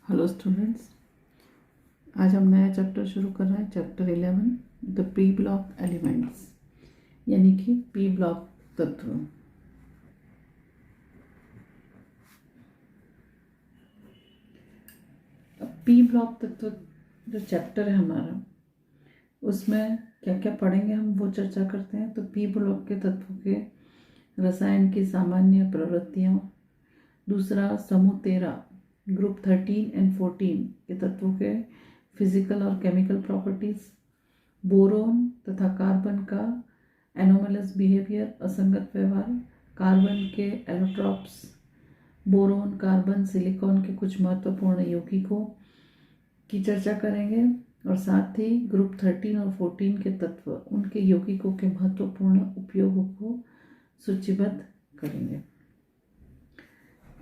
Hello students, आज हम नया चैप्टर शुरू कर रहे हैं। Chapter 11 the P block elements, यानी कि पी ब्लॉक तत्व। अब पी ब्लॉक तत्व जो चैप्टर है हमारा, उसमें क्या क्या पढ़ेंगे हम वो चर्चा करते हैं। तो पी ब्लॉक के तत्वों के रसायन की सामान्य प्रवृत्तियों, दूसरा समूह 13 ग्रुप 13 एंड 14 के तत्वों के फिजिकल और केमिकल प्रॉपर्टीज, बोरोन तथा कार्बन का एनोमलस बिहेवियर, असंगत व्यवहार, कार्बन के एलोट्रॉप्स, बोरोन, कार्बन, सिलिकॉन के कुछ महत्वपूर्ण यौगिकों की चर्चा करेंगे और साथ ही ग्रुप 13 और 14 के तत्व, उनके यौगिकों के महत्वपूर्ण उपयोगों को सूचीबद्ध करेंगे।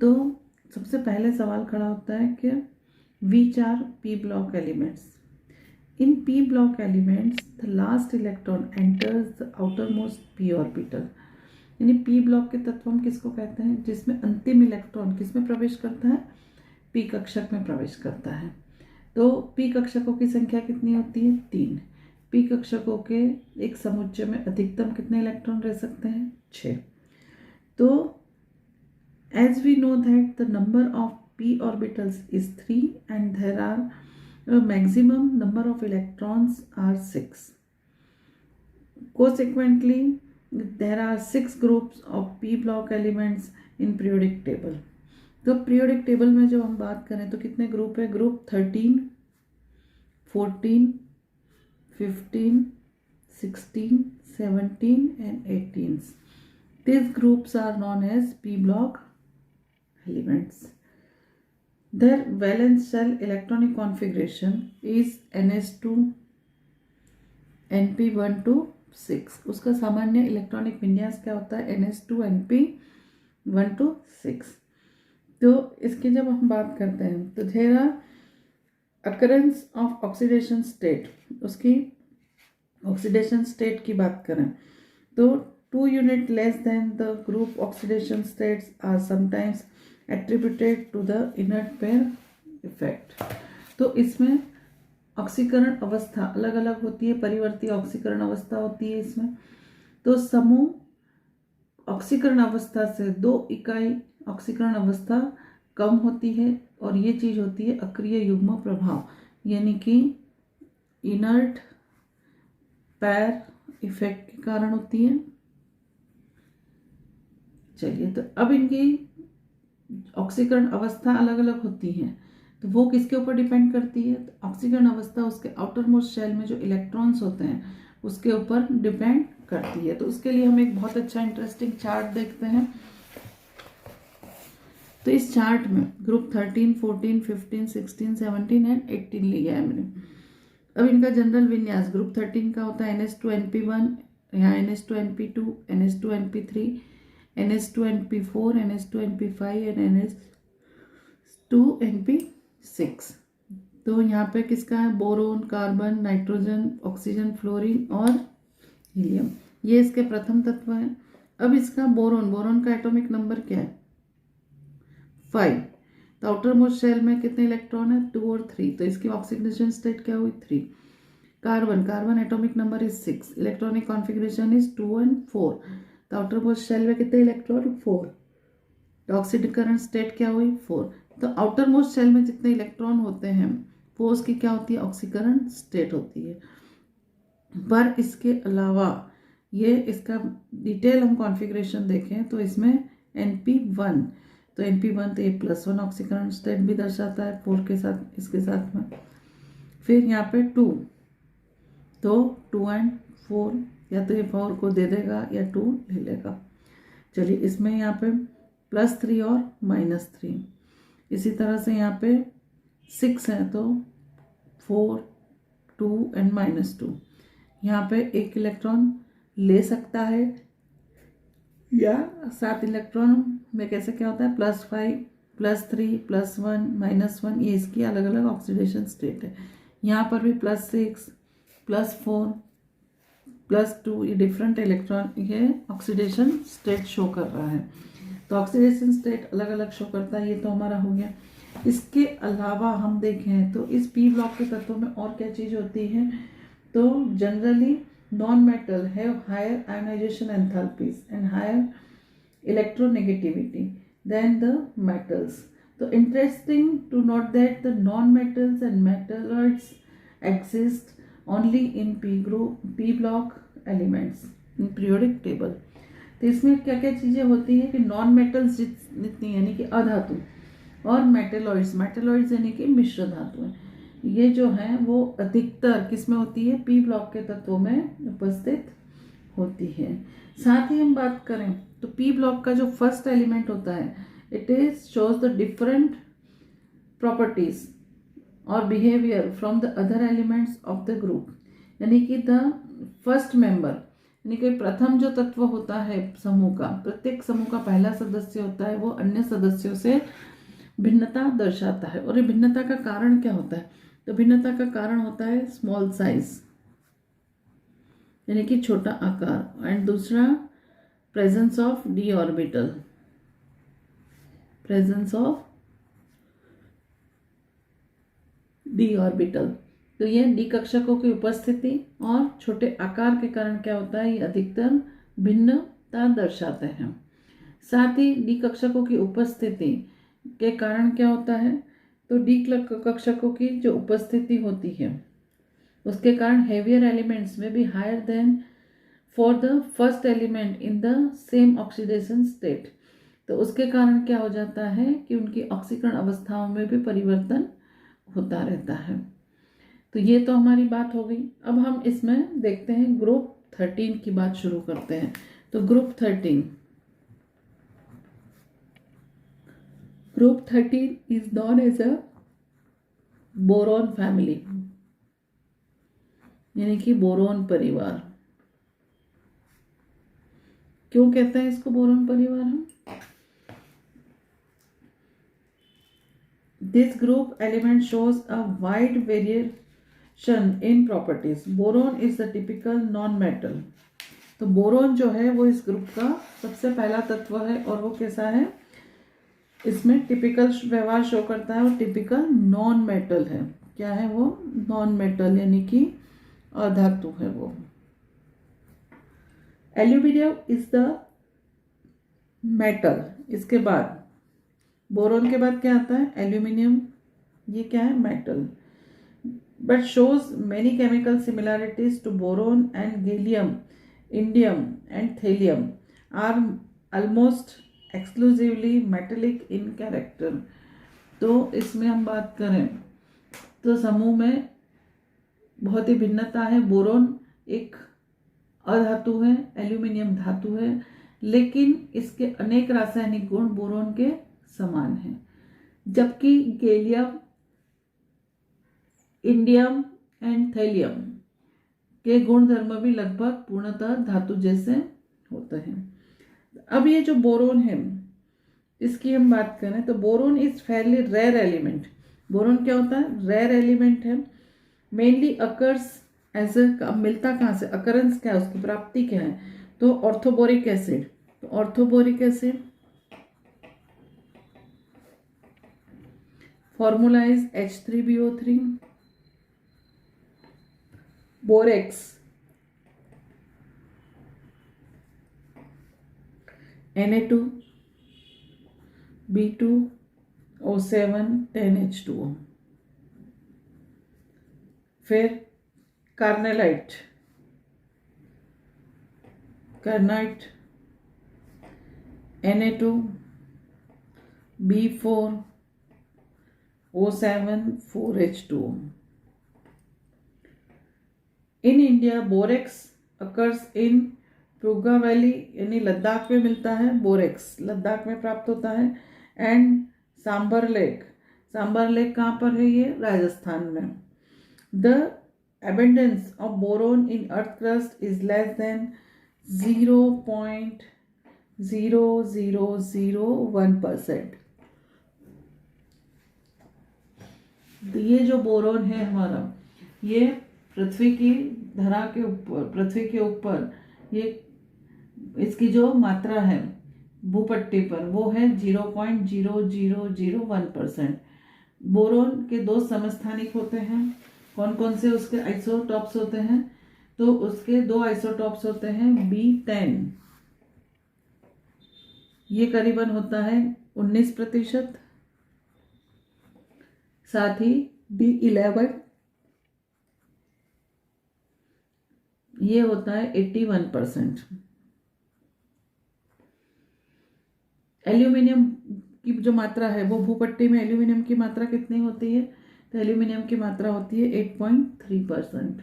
तो सबसे पहले सवाल खड़ा होता है कि which are p block elements? In p block elements, the last electron enters the outermost p orbital. यानी p ब्लॉक के तत्व हम किसको कहते हैं? जिसमें अंतिम इलेक्ट्रॉन किसमें प्रवेश करता है? p कक्षक में प्रवेश करता है। तो p कक्षकों की संख्या कितनी होती है? 3। p कक्षकों के एक समुच्चय में अधिकतम कितने इलेक्ट्रॉन रह सकते हैं? 6। तो as we know that the number of p orbitals is 3 and there are maximum number of electrons are 6. Consequently, there are 6 groups of p block elements in periodic table. तो periodic table में जब हम बात करें तो कितने group है? Group 13, 14, 15, 16, 17 and 18. These groups are known as p block elements. Their valence shell electronic configuration is ns2 np1 to 6. उसका सामान्य इलेक्ट्रॉनिक विन्यास क्या होता है? ns2 np1 to 6. तो इसकी जब हम बात करते हैं तो there are occurrence of oxidation state, उसकी oxidation state की बात करें तो 2 unit less than the group oxidation states are sometimes attributed to the inert pair effect. तो इसमें ऑक्सीकरण अवस्था अलग अलग होती है, परिवर्ती ऑक्सीकरण अवस्था होती है इसमें। तो समूह ऑक्सीकरण अवस्था से 2 इकाई ऑक्सीकरण अवस्था कम होती है और ये चीज होती है अक्रिय युग्म प्रभाव, यानी कि इनर्ट पैर इफेक्ट के कारण होती है। चलिए, तो अब इनकी ऑक्सीकरण अवस्था अलग अलग होती है, तो वो किसके ऊपर डिपेंड करती है? तो ऑक्सीकरण अवस्था उसके आउटर मोस्ट शेल में जो इलेक्ट्रॉन्स होते हैं उसके ऊपर डिपेंड करती है। तो उसके लिए हम एक बहुत अच्छा इंटरेस्टिंग चार्ट देखते हैं। तो इस चार्ट में ग्रुप 13, 14, 15, 16, 17 एंड 18 लिया है मैंने। अब इनका जनरल विन्यास ग्रुप 13 का होता है ns2 np1, यहाँ ns2 np2, ns2 np3, ns2 np4, ns2 np5 and ns2 np6। तो यहाँ पे किसका है? Boron, carbon, nitrogen, oxygen, fluorine और हीलियम, ये इसके प्रथम तत्व हैं। अब इसका बोरोन का एटॉमिक नंबर क्या है? 5। तो आउटर मोस्ट शेल में कितने इलेक्ट्रॉन है? 2 और 3। तो इसकी ऑक्सीडेशन स्टेट क्या हुई? 3। Carbon atomic number is 6, electronic configuration is 2 and 4। तो आउटर मोस्ट शेल में कितने इलेक्ट्रॉन? 4। तो ऑक्सीकरण स्टेट क्या हुई? 4। तो आउटर मोस्ट शेल में जितने इलेक्ट्रॉन होते हैं वो उसकी क्या होती है? ऑक्सीकरण स्टेट होती है। पर इसके अलावा ये इसका डिटेल हम कॉन्फ़िगरेशन देखें तो इसमें np1, तो np1 तो ये +1 ऑक्सीकरण स्टेट भी दर्शाता है 4 के साथ, इसके साथ में। फिर यहाँ पे 2, तो 2 and 4, या तो ये 4 को दे देगा या 2 ले लेगा। चलिए, इसमें यहाँ पे +3 और -3। इसी तरह से यहाँ पे 6 है तो 4, 2 and -2। यहाँ पे एक इलेक्ट्रॉन ले सकता है या 7 इलेक्ट्रॉन में कैसे क्या होता है? +5, +3, +1, -1, ये इसकी अलग अलग ऑक्सीडेशन स्टेट है। यहाँ पर भी +6, +4, +2, ये डिफरेंट इलेक्ट्रॉन ये ऑक्सीडेशन स्टेट शो कर रहा है। तो ऑक्सीडेशन स्टेट अलग अलग शो करता है, ये तो हमारा हो गया। इसके अलावा हम देखें तो इस पी ब्लॉक के तत्वों में और क्या चीज़ होती है, तो generally non metal have higher ionisation enthalpies and higher electronegativity than the metals. तो interesting to note that the non metals and metalloids exist only in P block elements in periodic table। तो इसमें क्या क्या चीज़ें होती हैं कि non metals जितनी यानी कि अधातु और मेटलॉइड्स यानी कि मिश्र धातुएं, ये जो हैं वो अधिकतर किस में होती है, पी ब्लॉक के तत्वों में उपस्थित होती है। साथ ही हम बात करें तो पी ब्लॉक का जो फर्स्ट एलिमेंट होता है it is shows the different properties और behaviour from the other elements of the group, यानी कि द फर्स्ट मेंबर यानी कि प्रथम जो तत्व होता है समूह का, प्रत्येक समूह का पहला सदस्य होता है वो अन्य सदस्यों से भिन्नता दर्शाता है। और ये भिन्नता का कारण क्या होता है, तो भिन्नता का कारण होता है स्मॉल साइज यानी कि छोटा आकार, एंड दूसरा presence of D orbital, presence of D orbital. तो ये डी कक्षकों की उपस्थिति और छोटे आकार के कारण क्या होता है, ये अधिकतर भिन्नता दर्शाते हैं। साथ ही डी कक्षकों की उपस्थिति के कारण क्या होता है, तो डी कक्षकों की जो उपस्थिति होती है उसके कारण हेवियर एलिमेंट्स में भी higher than for the first element in the same oxidation state. तो उसके कारण क्या हो जाता है कि उनकी ऑक्सीकरण अवस्थाओं में भी परिवर्तन होता रहता है। तो ये तो हमारी बात हो गई। अब हम इसमें देखते हैं ग्रुप 13 की बात शुरू करते हैं। तो group 13 is known as a boron family, यानी कि बोरॉन परिवार। क्यों कहते हैं इसको बोरॉन परिवार हम? This group element shows a wide variation in properties. Boron is the typical non-metal. तो बोरोन जो है वो इस ग्रुप का सबसे पहला तत्व है और वो कैसा है, इसमें टिपिकल व्यवहार शो करता है और टिपिकल नॉन मेटल है। क्या है वो? नॉन मेटल यानी कि अधातु है वो। Aluminium is the metal. इसके बाद बोरोन के बाद क्या आता है? एल्यूमिनियम। ये क्या है? Metal. But shows many chemical similarities to boron and gallium, indium and thallium are almost exclusively metallic in character. तो इसमें हम बात करें तो समूह में बहुत ही भिन्नता है। बोरोन एक अधातु है, एल्यूमिनियम धातु है, लेकिन इसके अनेक रासायनिक गुण बोरोन के समान है, जबकि गैलियम, इंडियम एंड थैलियम के गुण धर्म भी लगभग पूर्णतः धातु जैसे होते हैं। अब ये जो बोरोन है इसकी हम बात करें तो boron is fairly rare element. Boron क्या होता है? रेयर एलिमेंट है। मेनली अकर्स एज अ, मिलता कहाँ से? अकरेंस क्या है, उसकी प्राप्ति क्या है? तो ऑर्थोबोरिक एसिड। तो orthoboric acid formula is H3BO3, borax Na2 B2O7 10H2O। फिर carnallite Na2 B4O7 4H2O। In India borax occurs in Puga valley, यानी लद्दाख में मिलता है। बोरेक्स लद्दाख में प्राप्त होता है। एंड सांबर लेक कहाँ पर है? ये राजस्थान में। The abundance of boron in earth crust is less than 0.0001%। ये जो बोरोन है हमारा, ये पृथ्वी की धरा के ऊपर, पृथ्वी के ऊपर ये इसकी जो मात्रा है भूपट्टी पर वो है 0.0001%। बोरोन के दो समस्थानिक होते हैं। कौन कौन से उसके आइसोटॉप्स होते हैं? तो उसके दो आइसोटॉप्स होते हैं B10, ये करीबन होता है 19%। साथ ही B11 ये होता है 81%। एल्यूमिनियम की जो मात्रा है वो भूपट्टी में एल्यूमिनियम की मात्रा कितनी होती है? तो एल्यूमिनियम की मात्रा होती है 8.3%।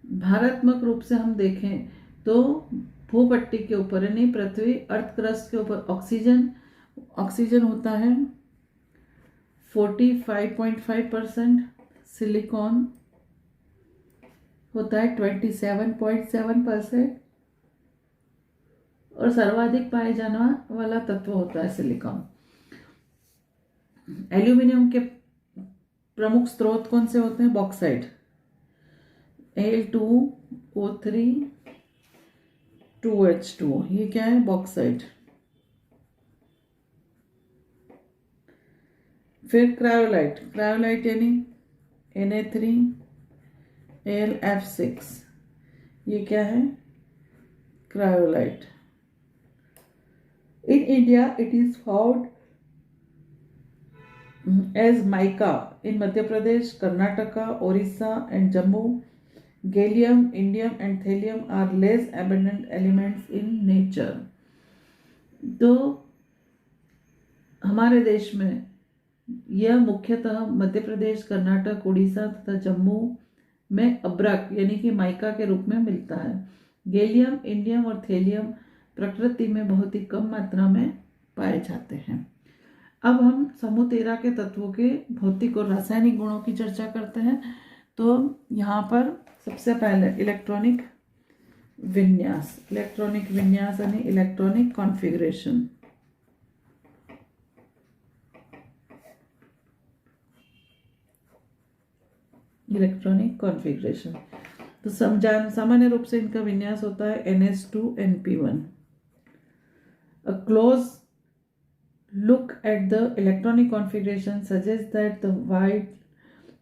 भारात्मक रूप से हम देखें तो भूपट्टी के ऊपर यानी पृथ्वी अर्थ क्रस्ट के ऊपर ऑक्सीजन होता है 45.5%, सिलिकॉन होता है 27.7% और सर्वाधिक पाए जाने वाला तत्व होता है सिलिकॉन। एल्यूमिनियम के प्रमुख स्रोत कौन से होते हैं? बॉक्साइट Al2O3 2H2, ये क्या है? बॉक्साइट। फिर क्रायोलाइट यानी Na3Al(F6), ये क्या है? Cryolite. In India, it is found as mica in Madhya Pradesh, Karnataka, Orissa, and Jammu. Gallium, indium, and thallium are less abundant elements in nature. तो हमारे देश में यह मुख्यतः मध्य प्रदेश, कर्नाटक, उड़ीसा तथा जम्मू में अब्रक यानी कि माइका के रूप में मिलता है। गैलियम, इंडियम और थैलियम प्रकृति में बहुत ही कम मात्रा में पाए जाते हैं। अब हम समूह 13 के तत्वों के भौतिक और रासायनिक गुणों की चर्चा करते हैं। तो यहाँ पर सबसे पहले इलेक्ट्रॉनिक विन्यास यानी इलेक्ट्रॉनिक कॉन्फ़िगरेशन। तो सामान्य रूप से इनका विन्यास होता है NH2NP1। A close look at the electronic configuration suggests that the white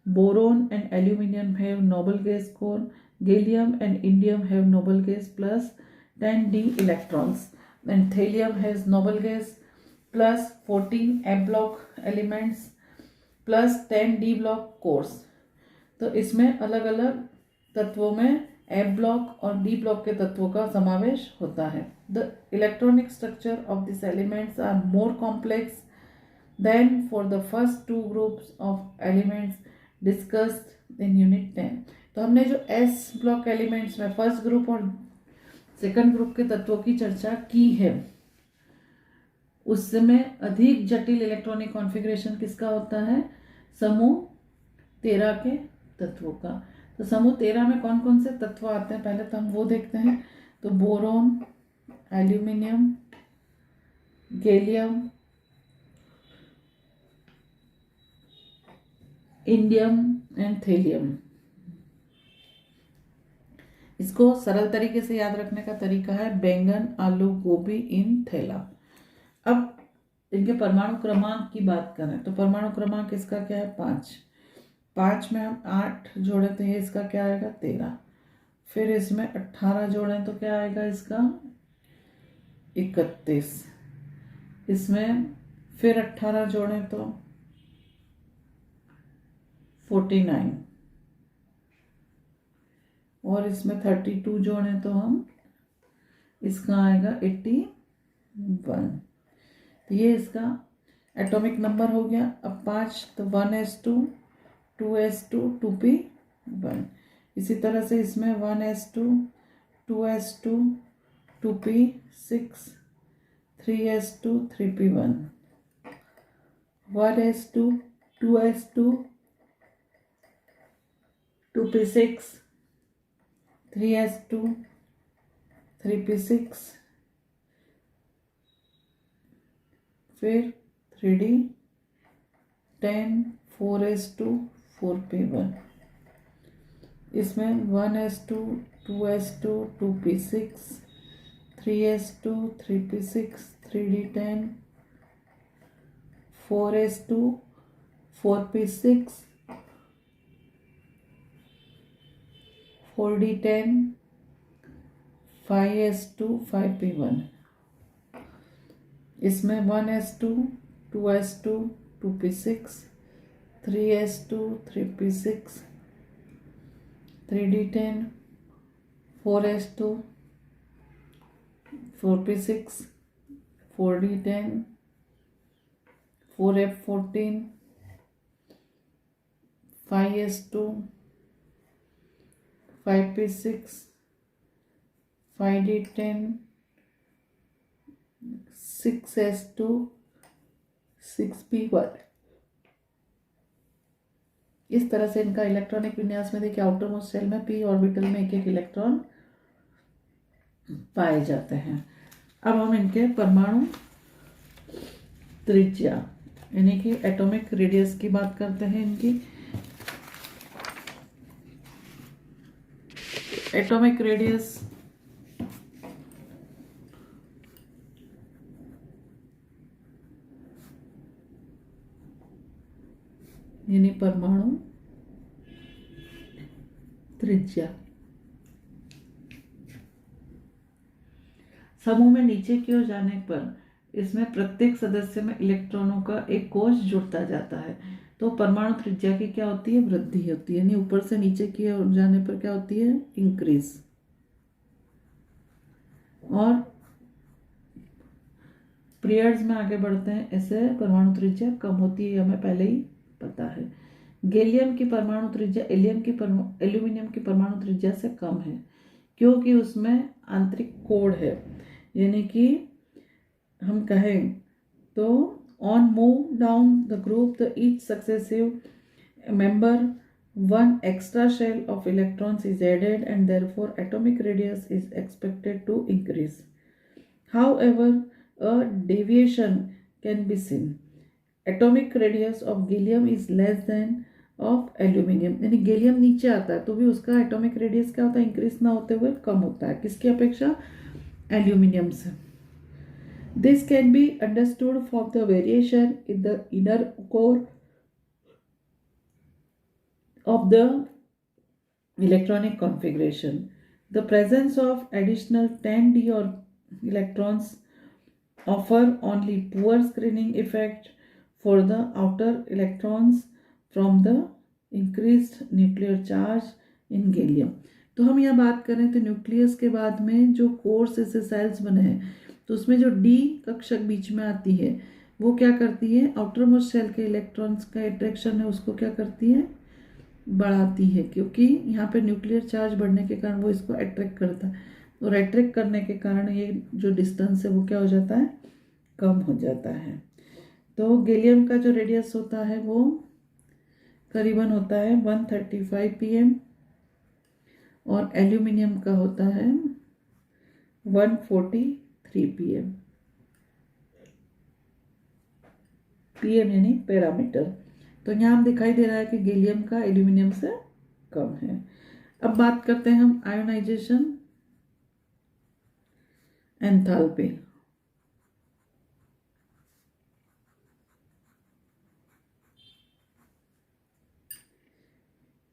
boron and aluminium have noble gas core, gallium and indium have noble gas plus 10d electrons, and thallium has noble gas plus 14 f block elements plus 10 d block cores। तो इसमें अलग अलग तत्वों में F block और D block के तत्वों का समावेश होता है। The electronic structure of this elements are more complex than for the first two groups of elements discussed in unit 10। तो हमने जो एस ब्लॉक एलिमेंट्स में फर्स्ट ग्रुप और सेकंड ग्रुप के तत्वों की चर्चा की है, उसमें अधिक जटिल इलेक्ट्रॉनिक कॉन्फ़िगरेशन किसका होता है? समूह 13 के तत्वों का। तो समूह 13 में कौन कौन से तत्व आते हैं पहले तो हम वो देखते हैं। तो boron, aluminium, gallium, indium and thallium. इसको सरल तरीके से याद रखने का तरीका है बैंगन, आलू, गोभी इन थैला। अब इनके परमाणु क्रमांक की बात करें तो परमाणु क्रमांक इसका क्या है? 5 में हम 8 जोड़े तो ये इसका क्या आएगा? 13। फिर इसमें 18 जोड़ें तो क्या आएगा इसका? 31। इसमें फिर 18 जोड़ें तो 49 और इसमें 32 जोड़ें तो हम इसका आएगा 81। तो ये इसका एटॉमिक नंबर हो गया। अब 5 तो 1s2 2s2 2p1। इसी तरह से इसमें 1s2 2s2 2p6 3s2 3p1 1s2 2s2 2p6 3s2 3p6 फिर 3d 10 4s2 4p1। इसमें 1s2 2s2 2p6 3s2 3p6 3d10 4s2 4p6 4d10 5s2 5p1। इसमें 1s2 2s2 2p6 3s2 3p6 3d10 4s2 4p6 4d10 4f14 5s2 5p6 5d10 6s2 6p1। इस तरह से इनका electronic विन्यास में देखिए आउटर मोस्ट शेल में p ऑर्बिटल में एक एक इलेक्ट्रॉन पाए जाते हैं। अब हम इनके परमाणु त्रिज्या यानी कि एटॉमिक रेडियस की बात करते हैं। इनकी एटॉमिक रेडियस यानी परमाणु त्रिज्या समूह में नीचे की ओर जाने पर इसमें प्रत्येक सदस्य में इलेक्ट्रॉनों का एक कोश जुड़ता जाता है, तो परमाणु त्रिज्या की क्या होती है, वृद्धि होती है। यानी ऊपर से नीचे की ओर जाने पर क्या होती है, इंक्रीज। और पीरियड्स में आगे बढ़ते हैं, ऐसे परमाणु त्रिज्या कम होती है, हमें पहले ही पता है। गैलियम की परमाणु त्रिज्या एल्यूमिनियम की परमाणु त्रिज्या से कम है, क्योंकि उसमें आंतरिक कोण है। यानी कि हम कहें तो on move down the group the each successive member one extra shell of electrons is added and therefore atomic radius is expected to increase. However, a deviation can be seen. Atomic radius of gallium is less than of aluminium. यानी gallium नीचे आता है तो भी उसका atomic radius क्या होता है, इंक्रीज ना होते हुए कम होता है। किसकी अपेक्षा, एल्यूमिनियम से। This can be understood from the variation in the inner core of the electronic configuration. The presence of additional 10d or electrons offer only poor screening effect for the outer electrons from the increased nuclear charge in gallium. तो हम यहाँ बात करें तो nucleus के बाद में जो कोर्स ऐसे सेल्स बने हैं तो उसमें जो डी कक्षक बीच में आती है वो क्या करती है, आउटर मोस्ट शेल के इलेक्ट्रॉन्स का अट्रैक्शन है उसको क्या करती है, बढ़ाती है, क्योंकि यहाँ पे न्यूक्लियर चार्ज बढ़ने के कारण वो इसको अट्रैक्ट करता है और अट्रैक्ट करने के कारण ये जो डिस्टेंस है वो क्या हो जाता है, कम हो जाता है। तो गैलियम का जो रेडियस होता है वो करीबन होता है 135 pm और एल्यूमिनियम का होता है 143 pm। pm यानी पैरामीटर। तो यहाँ हम दिखाई दे रहा है कि गैलियम का एल्यूमिनियम से कम है। अब बात करते हैं हम ionisation enthalpy.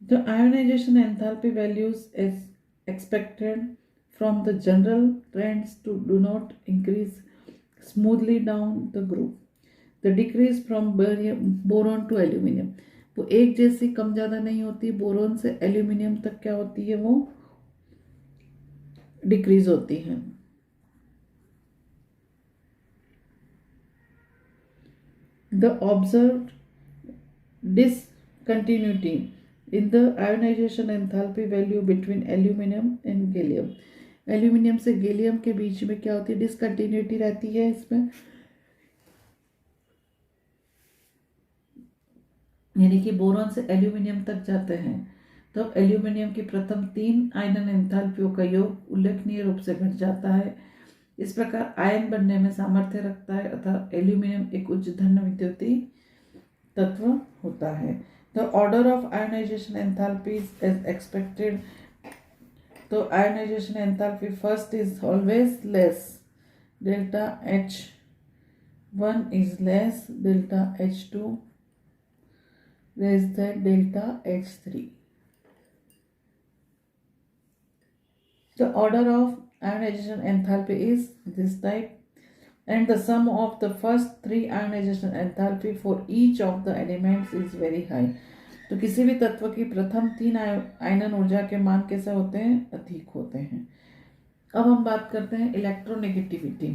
The ionization enthalpy values is expected from the general trends to do not increase smoothly down the group. The decrease from boron to aluminium वो एक जैसी कम ज़्यादा नहीं होती, बोरोन से एल्यूमिनियम तक क्या होती है, वो डिक्रीज होती है। The observed discontinuity in the ionization enthalpy value between aluminum and gallium. Aluminium से गैलियम के बीच में क्या होती है, डिसकंटिन्यूटी रहती है। इसमें यानी कि बोरॉन से एल्यूमिनियम तक जाते हैं तो एल्यूमिनियम की प्रथम 3 आयनन एंथैल्पियों का योग उल्लेखनीय रूप से घट जाता है। इस प्रकार आयन बनने में सामर्थ्य रखता है अतः एल्यूमिनियम एक उच्च धन विद्युतीय तत्व होता है। The order of ionization enthalpies is expected तो ionisation enthalpy first is always less, delta H1 is less, delta H2 less than delta H3. The order of ionization enthalpy is this type, and the sum of the first three ionization enthalpy for each of the elements is very high. तो किसी भी तत्व की प्रथम 3 आयनन ऊर्जा के मान कैसे होते हैं? अधिक होते हैं। अब हम बात करते हैं इलेक्ट्रोनेगेटिविटी।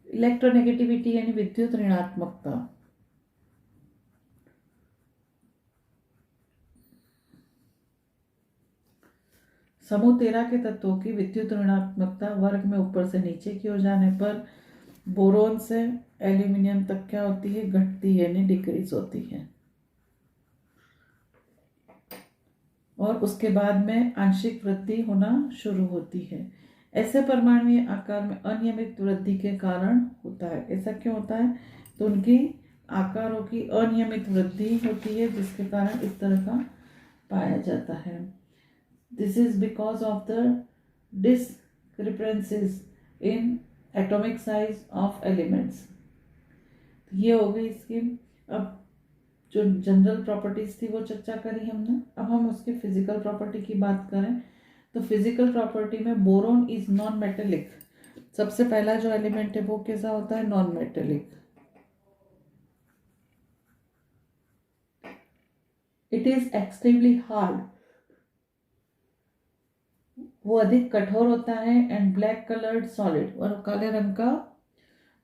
इलेक्ट्रोनेगेटिविटी यानी विद्युत ऋणात्मकता। समूह 13 के तत्वों की विद्युत ऋणात्मकता वर्ग में ऊपर से नीचे की ओर जाने पर बोरोन से एल्यूमिनियम तक क्या होती है? घटती है, यानी डिक्रीज होती है। और उसके बाद में आंशिक वृद्धि होना शुरू होती है। ऐसे परमाणुीय आकार में अनियमित वृद्धि के कारण होता है। ऐसा क्यों होता है? तो उनकी आकारों की अनियमित वृद्धि होती है, जिसके कारण इस तरह का पाया जाता है। This is because of the discrepancies in atomic size of elements. ये हो गई इसकी। अब जो जनरल प्रॉपर्टीज थी वो चर्चा करी हमने। अब हम उसके फिजिकल प्रॉपर्टी की बात करें तो फिजिकल प्रॉपर्टी में बोरोन इज नॉन मेटेलिक। सबसे पहला जो एलिमेंट है वो कैसा होता है? Non metallic. It is extremely hard, वो अधिक कठोर होता है। एंड ब्लैक कलर्ड सॉलिड, और काले रंग का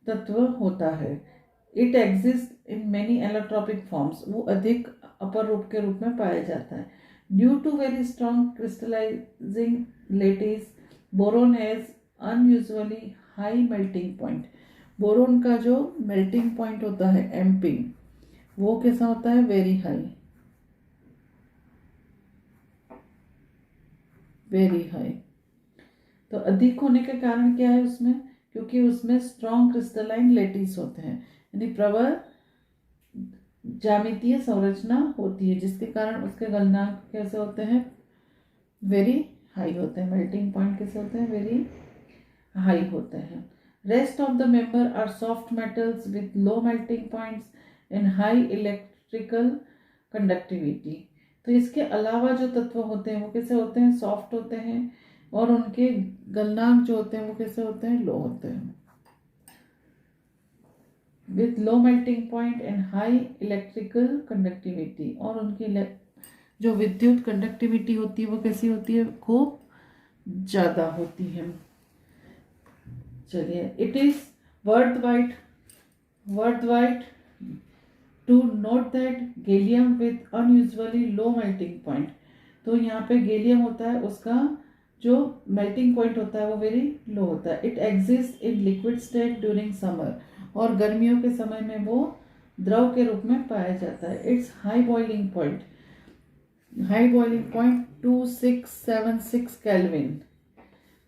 तत्व होता है। It exist in many allotropic forms, वो अधिक अपर रूप के रूप में पाया जाता है। Due to very strong crystallising lattice, boron has unusually high melting point. Boron का जो मेल्टिंग पॉइंट होता है MP, वो कैसा होता है? Very high, very high. तो अधिक होने के कारण क्या है उसमें? क्योंकि उसमें स्ट्रॉन्ग क्रिस्टलाइन लेटिस होते हैं, यानी प्रबल ज्यामितीय संरचना होती है, जिसके कारण उसके गलनांक कैसे होते हैं? वेरी हाई होते हैं। मेल्टिंग पॉइंट कैसे होते हैं? वेरी हाई होते हैं। Rest of the member are soft metals with low melting points and high electrical conductivity. तो इसके अलावा जो तत्व होते हैं वो कैसे होते हैं? सॉफ्ट होते हैं, और उनके गलनांक जो होते हैं वो कैसे होते हैं? लो होते हैं। With low melting point and high electrical conductivity, और उनकी जो विद्युत कंडक्टिविटी होती है वो कैसी होती है? खूब ज़्यादा होती है। चलिए, it is worth to note that gallium with unusually low melting point. तो यहाँ पे गैलियम होता है, उसका जो मेल्टिंग पॉइंट होता है वो वेरी लो होता है। It exist in liquid state during summer, और गर्मियों के समय में वो द्रव के रूप में पाया जाता है। It's high boiling point 2676 kelvin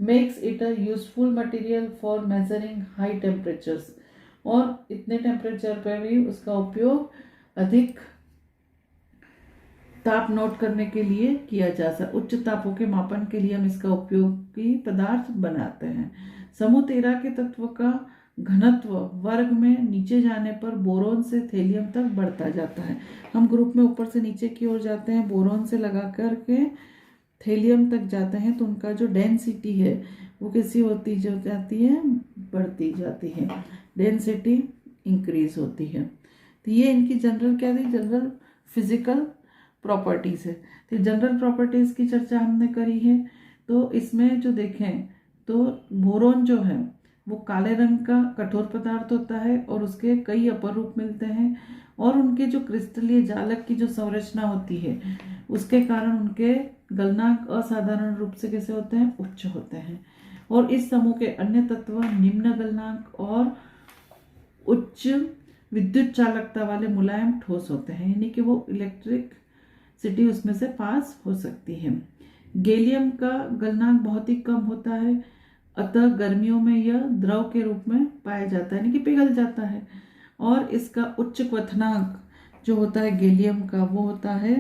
makes it a useful material for measuring high temperatures, और इतने टेम्परेचर पर भी उसका उपयोग अधिक ताप नोट करने के लिए किया जा सकता। उच्च तापों के मापन के लिए हम इसका उपयोगी पदार्थ बनाते हैं। समूह 13 के तत्व का घनत्व वर्ग में नीचे जाने पर बोरोन से थेलियम तक बढ़ता जाता है। हम ग्रुप में ऊपर से नीचे की ओर जाते हैं, बोरोन से लगा करके थेलियम तक जाते हैं, तो उनका जो डेंसिटी है वो कैसी होती जाती है? बढ़ती जाती है। डेंसिटी इंक्रीज होती है। तो ये इनकी जनरल क्या थी? जनरल फिजिकल प्रॉपर्टीज है। तो जनरल प्रॉपर्टीज की चर्चा हमने करी है। तो इसमें जो देखें तो बोरोन जो है वो काले रंग का कठोर पदार्थ होता है, और उसके कई अपर रूप मिलते हैं, और उनके जो क्रिस्टलीय जालक की जो संरचना होती है उसके कारण उनके गलनांक असाधारण रूप से कैसे होते हैं? उच्च होते हैं। और इस समूह के अन्य तत्व निम्न गलनांक और उच्च विद्युत चालकता वाले मुलायम ठोस होते हैं, यानी कि वो इलेक्ट्रिसिटी उसमें से पास हो सकती है। गैलियम का गलनांक बहुत ही कम होता है, अतः गर्मियों में यह द्रव के रूप में पाया जाता है, यानी कि पिघल जाता है। और इसका उच्च क्वथनांक जो होता है गैलियम का वो होता है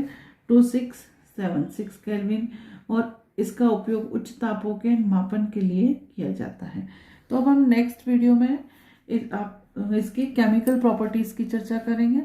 2676 केल्विन, और इसका उपयोग उच्च तापों के मापन के लिए किया जाता है। तो अब हम नेक्स्ट वीडियो में इसकी केमिकल प्रॉपर्टीज़ की चर्चा करेंगे।